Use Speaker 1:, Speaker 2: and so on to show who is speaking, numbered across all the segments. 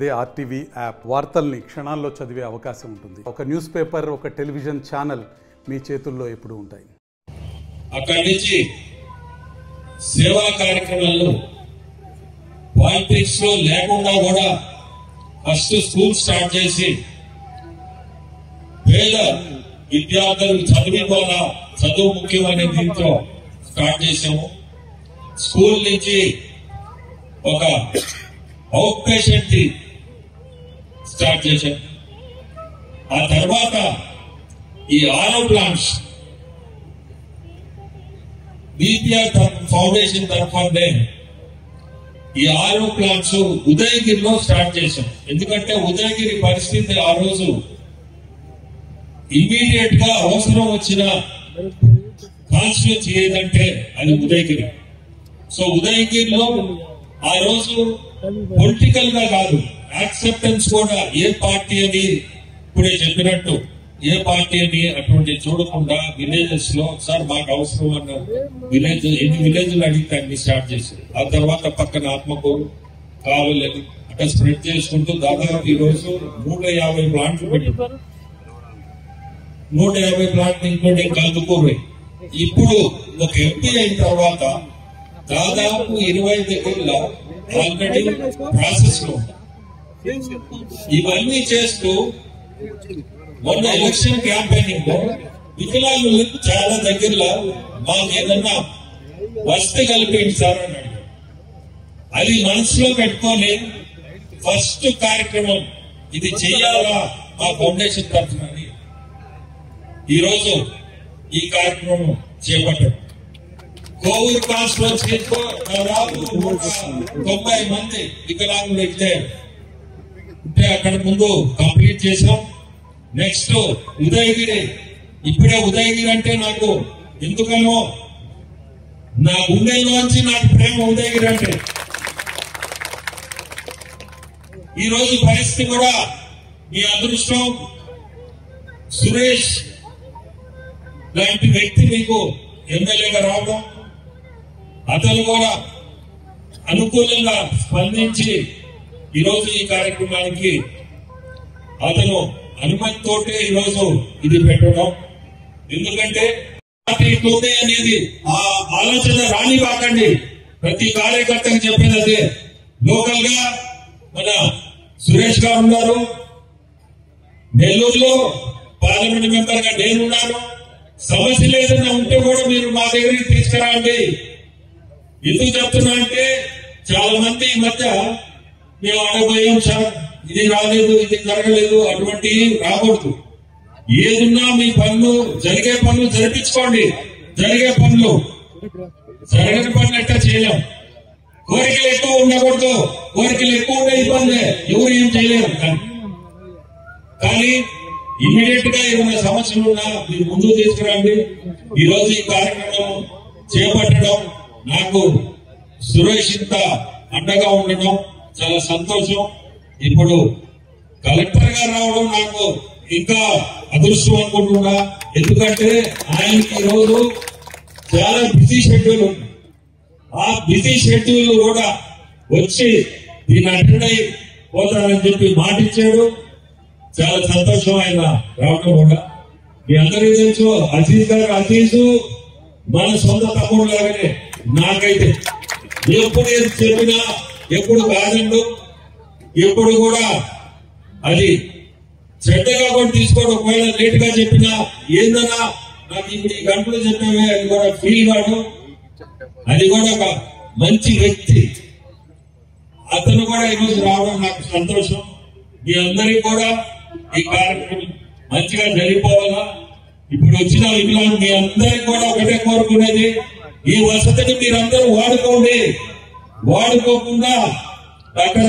Speaker 1: అదే RTV app వార్తల్ని క్షణాల్లో చదివే అవకాశం ఉంటుంది. ఒక న్యూస్ పేపర్, ఒక టెలివిజన్ ఛానల్ మీ చేతుల్లో ఎప్పుడూ ఉంటాయి.
Speaker 2: అక్కడి నుంచి సేవా కార్యక్రమాల్లో పాలిటిక్స్ లో లేకుండా కూడా ఫస్ట్ స్కూల్ స్టార్ట్ చేసి పేద విద్యార్థులు చదువు ముఖ్యమైన దీంతో స్టార్ట్ చేసాము. స్కూల్ నుంచి ఒక అవుట్ పేషెంట్ స్టార్ట్ చేశాం. ఆ తర్వాత ఈ ఆరో ప్లాంట్స్ బీపీఆర్ ఫౌండేషన్ తరఫునే ఈ ఆరో ప్లాంట్స్ ఉదయగిరిలో స్టార్ట్ చేశాం. ఎందుకంటే ఉదయగిరి పరిస్థితి ఆ రోజు ఇమీడియట్ గా అవసరం వచ్చిన కాన్స్టిట్యూన్సీ ఏదంటే అది ఉదయగిరి. సో ఉదయగిరిలో ఆ రోజు పొలిటికల్ గా కాదు, యాక్సెప్టెన్స్ కూడా ఏ పార్టీ అని ఇప్పుడే చెప్పినట్టు ఏ పార్టీ అని అటువంటి చూడకుండా విలేజెస్ లో సార్ మాకు అవసరం అన్న విలేజ్ ఎన్ని విలేజ్లు అడిగితే అన్ని స్టార్ట్ చేశారు. ఆ తర్వాత పక్కన ఆత్మకూరు కావాలని అక్కడ స్ప్రెడ్ చేసుకుంటూ దాదాపు ఈ రోజు 150 ప్లాంట్లు పెట్టారు. 150 ప్లాంట్లు ఇంక్లూడింగ్ కందుకూరు. ఇప్పుడు ఒక ఎంపీ అయిన తర్వాత దాదాపు 20 దగ్గరలో ఆల్రెడీ ప్రాసెస్ లో ఇవన్నీ చేస్తూ మొన్న ఎలక్షన్ క్యాంపెయినింగ్ లో వికలాంగులకు చాలా దగ్గరలో మాకు ఏదన్నా వసతి కల్పించారు అని అడిగారు. అది మనసులో పెట్టుకొని ఫస్ట్ కార్యక్రమం ఇది చెయ్యాలా మా ఫౌండేషన్ తరఫున ఈరోజు ఈ కార్యక్రమం చేపట్టారు. కోవూరు కాన్స్టిట్యూన్సీలో దాదాపు 90 మంది వికలాంగులు ఎక్కితే అక్కడ ముందు కంప్లీట్ చేశాం. నెక్స్ట్ ఉదయగిరి. ఇప్పుడే ఉదయగిరి అంటే నాకు ఎందుకనో నా గుండెలోంచి నాకు ప్రేమ ఉదయగిరి అంటే. ఈ రోజు పరిస్థితి కూడా మీ అదృష్టం, సురేష్ లాంటి వ్యక్తి మీకు ఎమ్మెల్యేగా రావడం, అతను కూడా అనుకూలంగా స్పందించి ఈరోజు ఈ కార్యక్రమానికి అతను అనుమతితోటే ఈరోజు ఇది పెట్టడం. ఎందుకంటే పార్టీ ఇట్లుంది అనేది ఆ ఆలోచన రాని కాకండి. ప్రతి కార్యకర్తకి చెప్పేది అదే. లోకల్ గా మన సురేష్ గారు ఉన్నారు, నెల్లూరులో పార్లమెంట్ మెంబర్ గా నేనున్నాను. సమస్యలు ఏదైనా ఉంటే కూడా మీరు మా దగ్గరికి తీసుకురండి. ఎందుకు చెప్తున్నా అంటే చాలా మంది ఈ మధ్య మేము ఆడబోయాం సార్, ఇది రాలేదు, ఇది జరగలేదు, అటువంటి రాకూడదు. ఏదున్నా మీ పనులు జరిగే పనులు జరిపించుకోండి. జరిగే పనులు జరగని పనులు ఎట్టా చేయలేం. కోరికలు ఎక్కువ ఉండకూడదు. కోరికలు ఎక్కువ ఉండే ఇబ్బంది, ఎవరు ఏం చేయలేరు. కానీ ఇమీడియట్ గా ఏమైనా సమస్యలు ఉన్నా మీరు ముందుకు తీసుకురండి. ఈ రోజు ఈ కార్యక్రమం చేపట్టడం నాకు సురేష్ ఇంత అండగా ఉండడం చాలా సంతోషం. ఇప్పుడు కలెక్టర్ గారు రావడం నాకు ఇంకా అదృష్టం అనుకుంటున్నా. ఎందుకంటే ఆయనకి ఈ రోజు చాలా బిజీ షెడ్యూల్ ఉంది. ఆ బిజీ షెడ్యూల్ కూడా వచ్చి దీన్ని అటెండ్ అయి పోతానని చెప్పి మాట ఇచ్చాడు. చాలా సంతోషం ఆయన రావడం కూడా. మీ అందరికీ తెలుసు అజీజ్ గారు, అజీజ్ మన సొంత తమ్ముడు లాగానే. నాకైతే ఎప్పుడు ఏది చెప్పినా ఎప్పుడు కాదండు, ఎప్పుడు కూడా అది చెడ్డగా కూడా తీసుకోవడం. ఒకవేళ లేట్ గా చెప్పినా ఏందన్నా నాకు ఇప్పుడు ఈ గంటలు చెప్పేవే అది కూడా ఫీల్ కాదు. అది కూడా ఒక మంచి వ్యక్తి. అతను కూడా ఈరోజు రావడం నాకు సంతోషం. మీ అందరికీ కూడా ఈ కార్యక్రమం మంచిగా జరిగిపోవాలా. ఇప్పుడు వచ్చిన వికలాంగులు మీ అందరికీ కూడా ఒకటే కోరుకునేది, ఈ వసతిని మీరందరూ వాడుకోండి. వాడుకోకుండా అక్కడ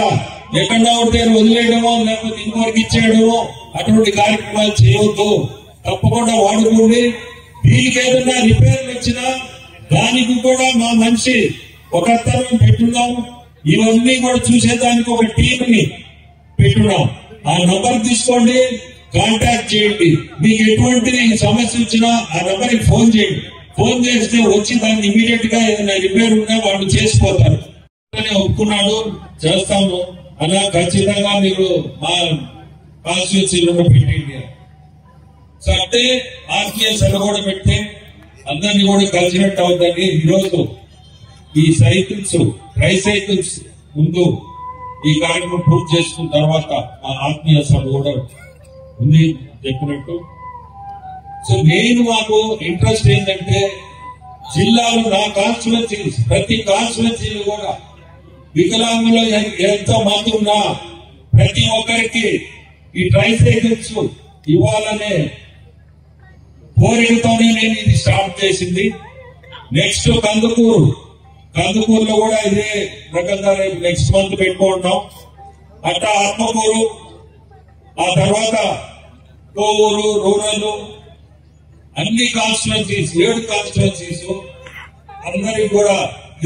Speaker 2: ఎక్కడా ఉంటే వదిలేయడమో లేకపోతే ఇంకోరికి ఇచ్చేయడమో అటువంటి కార్యక్రమాలు చేయవద్దు. తప్పకుండా వాడుకోండి. దీనికి ఏదైనా రిపేర్లు వచ్చినా దానికి కూడా మా మనిషి ఒక తరం పెట్టున్నాం. ఇవన్నీ కూడా చూసేదానికి ఒక టీంని పెట్టున్నాం. ఆ నంబర్ తీసుకోండి, కాంటాక్ట్ చేయండి. మీకు ఎటువంటి సమస్య వచ్చినా ఆ నంబర్ కి ఫోన్ చేయండి. ఫోన్ చేస్తే వచ్చి దాన్ని ఇమీడియట్ గా ఏదైనా రిపేర్ ఉన్నా వాళ్ళు చేసిపోతారు. ఒప్పుకున్నాడు, చేస్తాము. అలా ఖచ్చితంగా మీరు మా కాన్స్టిట్యూన్సీలో పెట్టండి. సో అంటే ఆత్మీయ సభ కూడా పెడితే అందరినీ కూడా కలిసినట్టు అవుతుంది. ఈరోజు ఈ సైకిల్స్ ట్రైసైకిల్స్ ముందు ఈ కార్యక్రమం పూర్తి చేసుకున్న తర్వాత మా ఆత్మీయ సభ కూడా ఉంది చెప్పినట్టు. సో మెయిన్ మాకు ఇంట్రెస్ట్ ఏంటంటే జిల్లాలో నా కాన్స్టిట్యున్సీస్ ప్రతి కాన్స్టిట్యున్సీలు కూడా వికలాంగులు ఎంతో మంది ఉన్నా ప్రతి ఒక్కరికి ఈ ట్రైసైకిల్స్ ఇవ్వాలనే కోరికతోనే నేను ఇది స్టార్ట్ చేసింది. నెక్స్ట్ కందుకూరులో కూడా ఇదే రకంగా నెక్స్ట్ మంత్ పెట్టుకుంటాం. అట్లా ఆత్మకూరు, ఆ తర్వాత కోవూరు, రూరల్ అన్ని కాన్స్టిట్యున్సీస్ 7 కాన్స్టిట్యున్సీస్ అందరికి కూడా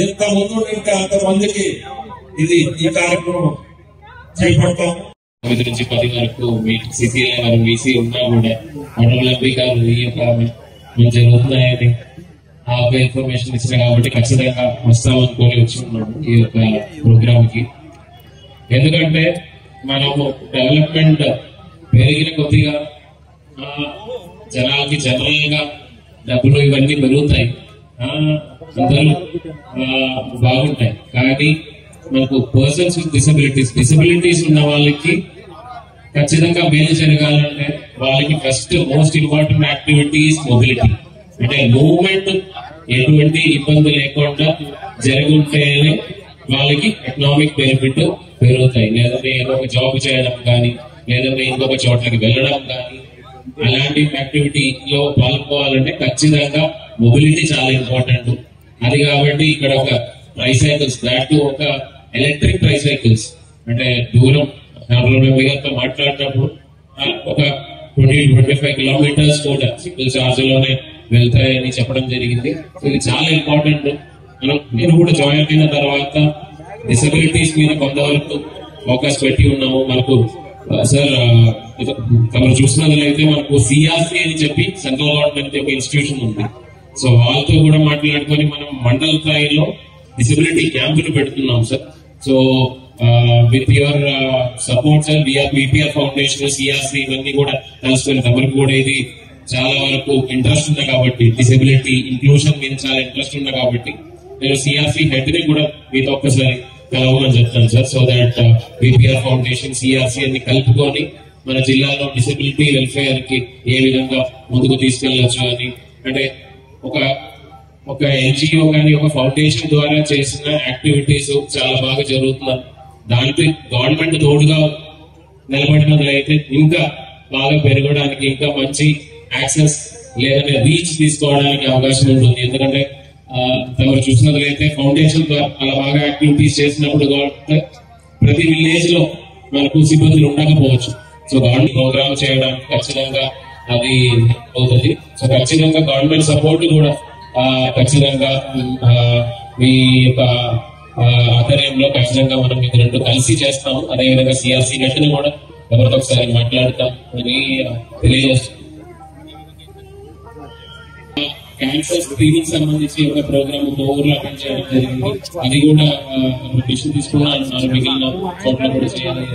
Speaker 2: ఎంత ముందు ఉంటే అంతమందికి ఇది ఈ కార్యక్రమం చేపడతాం.
Speaker 3: 9 నుంచి 10 వరకు మీ సిసిఐ గారు వీసీ ఉన్నా కూడా మండలంపై గారు ఈ యొక్క జరుగుతున్నాయని ఆ ఒక ఇన్ఫర్మేషన్ ఇచ్చిన కాబట్టి ఖచ్చితంగా వస్తామనుకొని వచ్చి ఉన్నాము ఈ యొక్క ప్రోగ్రామ్ కి. ఎందుకంటే మనము డెవలప్మెంట్ పెరిగిన కొద్దిగా జనాలకి జనరల్ గా డబ్బులు ఇవన్నీ పెరుగుతాయి, అందరూ బాగుంటాయి. కానీ మనకు పర్సన్స్ విత్ డిసబిలిటీస్ ఉన్న వాళ్ళకి ఖచ్చితంగా మేలు జరగాలంటే వాళ్ళకి first most important activity is mobility. అంటే మూవ్మెంట్ ఎటువంటి ఇబ్బంది లేకుండా జరుగుంటేనే వాళ్ళకి ఎకనామిక్ బెనిఫిట్ పెరుగుతాయి. లేదంటే ఏదో ఒక జాబ్ చేయడం కానీ, లేదంటే ఇంకొక చోట్లకి వెళ్ళడం కానీ, అలాంటి యాక్టివిటీలో పాల్గొవాలంటే ఖచ్చితంగా మొబిలిటీ చాలా ఇంపార్టెంట్. అది కాబట్టి ఇక్కడ ఒక ట్రైసైకిల్స్, దాట్ ఒక ఎలక్ట్రిక్ ట్రైసైకిల్స్, అంటే దూరం గారితో మాట్లాడినప్పుడు ఒక 20-25 కిలోమీటర్స్ కూడా సింగిల్ ఛార్జ్ లోనే వెళ్తాయని చెప్పడం జరిగింది. ఇది చాలా ఇంపార్టెంట్. నేను కూడా జాయిన్ అయిన తర్వాత డిసబిలిటీస్ మీద కొంతవరకు ఫోకస్ పెట్టి ఉన్నాము. మనకు సార్ మనం చూసినట్లయితే మనకు సిఆర్సి అని చెప్పి సెంట్రల్ గవర్నమెంట్ ఒక ఇన్స్టిట్యూషన్ ఉంది. సో వాళ్ళతో కూడా మాట్లాడుకొని మనం మండల స్థాయిలో డిసబిలిటీ క్యాంపులు పెడుతున్నాం sir. So with your support sir, BPR foundation, CRC ఇవన్నీ కూడా కలుసుకొని తమకు కూడా ఇది చాలా వరకు ఇంట్రెస్ట్ ఉంది కాబట్టి, డిసబిలిటీ ఇంక్లూషన్ మీద చాలా ఇంట్రెస్ట్ ఉంది కాబట్టి నేను సిఆర్సి హెడ్ ని కూడా మీతో ఒక్కసారి కలవమని చెప్తాను sir. So that BPR foundation, CRC అన్ని కలుపుకొని మన జిల్లాలో డిసబిలిటీ వెల్ఫేర్ కి ఏ విధంగా ముందుకు తీసుకెళ్లొచ్చు అని, అంటే ఒక ఎన్జిఓ కానీ ఒక ఫౌండేషన్ ద్వారా చేసిన యాక్టివిటీస్ చాలా బాగా జరుగుతున్నాయి. దాంట్లో గవర్నమెంట్ తోడుగా నిలబడినట్లయితే ఇంకా బాగా పెరగడానికి, ఇంకా మంచి యాక్సెస్ లేదంటే రీచ్ తీసుకోవడానికి అవకాశం ఉంటుంది. ఎందుకంటే తమరు చూసినట్లయితే ఫౌండేషన్ ద్వారా అలా బాగా యాక్టివిటీస్ చేసినప్పుడు ప్రతి విలేజ్ లో మనకు సిబ్బందులు ఉండకపోవచ్చు. సో గవర్నమెంట్ ప్రోగ్రామ్ చేయడానికి ఖచ్చితంగా అది అవుతుంది. సో ఖచ్చితంగా గవర్నమెంట్ సపోర్ట్ కూడా ఖచ్చితంగా మీ యొక్క ఆధ్వర్యంలో ఖచ్చితంగా మనం ఇది రెండు కలిసి చేస్తాము. అదేవిధంగా సిఆర్సి గట్టిని కూడా ఎవరితో ఒకసారి మాట్లాడతాం అని తెలియజేస్తాం. క్యాన్సర్ స్క్రీనింగ్ సంబంధించి ఒక ప్రోగ్రామ్ ఊర్లో అటెండ్ చేయడం జరిగింది. అది కూడా డిసిషన్ తీసుకున్నాను, మిగిలిన చోట్ల కూడా చేయాలి.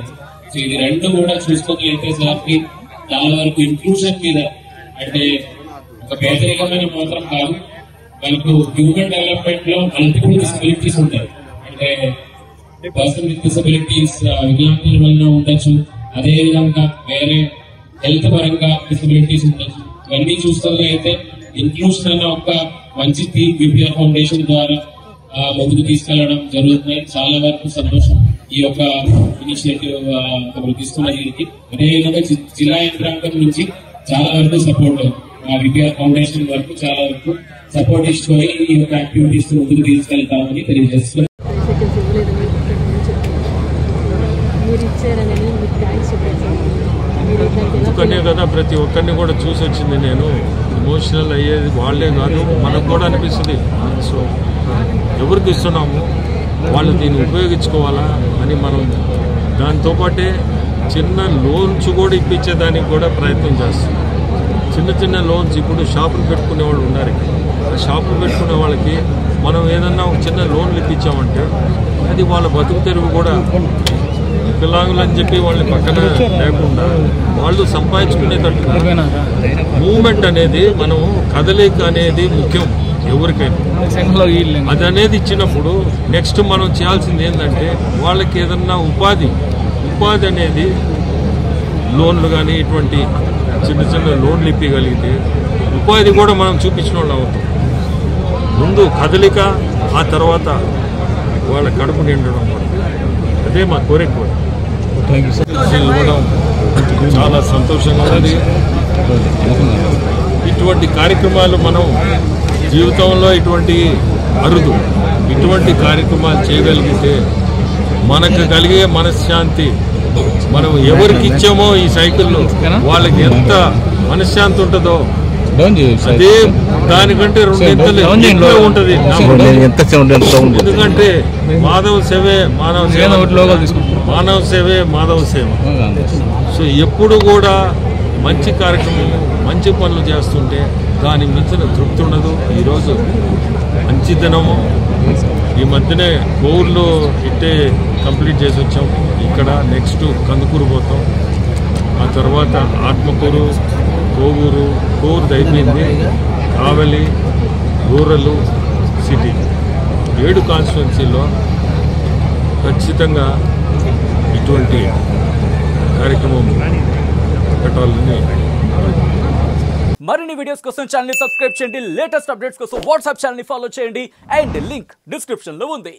Speaker 3: సో ఇది రెండు కూడా చూసుకోగలిగితే సార్కి చాలా వరకు ఇంక్లూషన్ మీద, అంటే ఒక పేదరికమైన మాత్రం కాదు, మనకు హ్యూమన్ డెవలప్మెంట్ లో మల్టిపుల్ డిసబిలిటీస్ ఉంటాయి. అంటే పర్సన్ విత్ డిసబిలిటీస్ వికలాంగుల వల్ల ఉండొచ్చు, అదేవిధంగా వేరే హెల్త్ పరంగా డిసబిలిటీస్ ఉండొచ్చు. ఇవన్నీ చూసుకోగలిగితే ఇంక్లూషన్ అన్న ఒక మంచి థీమ్ బీపీఆర్ ఫౌండేషన్ ద్వారా ముందుకు తీసుకెళ్లడం జరుగుతున్నాయి. చాలా వరకు సంతోషం ఈ యొక్క ఇనిషియేటివ్ తీసుకున్న దీనికి. అదేవిధంగా జిల్లా యంత్రాంగం నుంచి చాలా వరకు సపోర్ట్, బీపీఆర్ ఫౌండేషన్ వరకు చాలా వరకు సపోర్ట్ ఇచ్చుకొని ఈ యొక్క యాక్టివిటీస్ ముందుకు తీసుకెళ్తామని తెలియజేస్తున్నాం.
Speaker 4: ఎందుకనే కదా ప్రతి ఒక్కరిని కూడా చూసి వచ్చింది. నేను ఎమోషనల్ అయ్యేది వాళ్ళే కాదు, మనకు కూడా అనిపిస్తుంది. సో ఎవరికి ఇస్తున్నాము వాళ్ళు దీన్ని ఉపయోగించుకోవాలా అని మనం దాంతోపాటే చిన్న లోన్స్ కూడా ఇప్పించేదానికి కూడా ప్రయత్నం చేస్తున్నాం. చిన్న లోన్స్ ఇప్పుడు షాపులు పెట్టుకునే వాళ్ళు ఉన్నారు. ఆ షాపులు పెట్టుకునే వాళ్ళకి మనం ఏదన్నా ఒక చిన్న లోన్లు ఇప్పించామంటే అది వాళ్ళ బతుకు తెరువు కూడా వికలాంగులు అని చెప్పి వాళ్ళని పక్కన లేకుండా వాళ్ళు సంపాదించుకునేటట్టు మూమెంట్ అనేది మనం కదలిక అనేది ముఖ్యం ఎవరికైనా. అది అనేది ఇచ్చినప్పుడు నెక్స్ట్ మనం చేయాల్సింది ఏంటంటే వాళ్ళకి ఏదన్నా ఉపాధి అనేది లోన్లు కానీ ఇటువంటి చిన్న చిన్న లోన్లు ఇప్పగలిగితే ఉపాధి కూడా మనం చూపించిన వాళ్ళు అవుతాం. ముందు కదలిక, ఆ తర్వాత వాళ్ళ కడుపు నిండడం కూడా అదే మా కోరిక కూడా. ఇవ్వడం చాలా సంతోషంగా ఉన్నది. ఇటువంటి కార్యక్రమాలు మనం జీవితంలో ఇటువంటి అరుదు. ఇటువంటి కార్యక్రమాలు చేయగలిగితే మనకు కలిగే మనశ్శాంతి, మనం ఎవరికి ఇచ్చామో ఈ సైకిల్లో వాళ్ళకి ఎంత మనశ్శాంతి ఉంటుందో అదే దానికంటే 2 ఇంతలు ఉంటుంది. ఎందుకంటే మానవ సేవే మాధవ సేవ. సో ఎప్పుడు కూడా మంచి కార్యక్రమం, మంచి పనులు చేస్తుంటే దాని మించిన తృప్తి ఉండదు. ఈరోజు మంచి దినము. ఈ మధ్యనే కోవూరులో ఇట్టే కంప్లీట్ చేసి వచ్చాం. ఇక్కడ నెక్స్ట్ కందుకూరు పోతాం, ఆ తర్వాత ఆత్మకూరు, కోవూరు అయిపోయింది, కావలి, రూరల్, సిటీ 7 కాన్స్టిట్యున్సీలో ఖచ్చితంగా ఇటువంటి కార్యక్రమం పెట్టాలని.
Speaker 5: మరిన్ని వీడియోస్ కోసం ఛానల్ ని సబ్స్క్రైబ్ చేయండి. లేటెస్ట్ అప్డేట్స్ కోసం వాట్సాప్ ఛానల్ ని ఫాలో చేయండి. అండ్ లింక్ డిస్క్రిప్షన్ లో ఉంది.